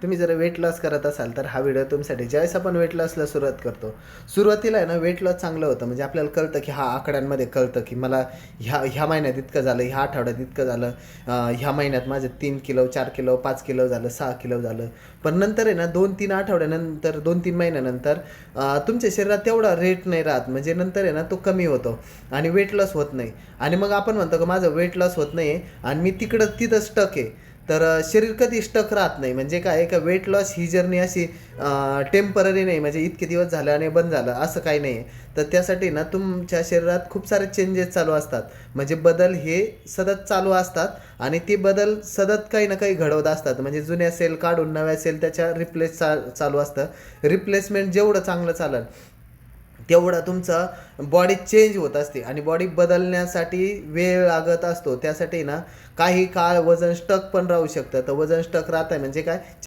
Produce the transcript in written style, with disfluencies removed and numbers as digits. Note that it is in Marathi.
तुम्ही जर वेट लॉस करत असाल तर हा व्हिडिओ तुमच्यासाठी. ज्यावेळेस आपण वेट लॉसला सुरुवात करतो, सुरुवातीला आहे ना वेट लॉस चांगलं होतं. म्हणजे आपल्याला कळतं की आकड्यांमध्ये कळतं की मला ह्या महिन्यात इतकं झालं, ह्या आठवड्यात इतकं झालं, ह्या महिन्यात माझं 3 किलो 4 किलो 5 किलो झालं, 6 किलो झालं. पण नंतर आहे ना 2-3 आठवड्यानंतर 2-3 महिन्यानंतर तुमच्या शरीरात तेवढा रेट नाही राहत. म्हणजे नंतर आहे ना तो कमी होतो आणि वेट लॉस होत नाही. आणि मग आपण म्हणतो की माझं वेट लॉस होत नाही आहे आणि मी तिथं स्टक आहे. तर शरीर कधी स्टक राहत नाही. म्हणजे काय का वेट लॉस ही जर्नी अशी टेम्पररी नाही. म्हणजे इतके दिवस झालं आणि बंद झालं असं काही नाही आहे. तर त्यासाठी ना तुमच्या शरीरात खूप सारे चेंजेस चालू असतात. म्हणजे बदल हे सतत चालू असतात आणि ते बदल सतत काही ना काही घडवत असतात. म्हणजे जुन्या सेल काढून नव्या सेल त्याच्या चालू असतं. रिप्लेसमेंट जेवढं चांगलं चालेल तेवढा तुमचा बॉडी चेंज होत असते आणि बॉडी बदलण्यासाठी वेळ लागत असतो. त्यासाठी ना काही काळ वजन स्टक पण राहू शकतं. तर वजन स्टक राहत आहे म्हणजे काय,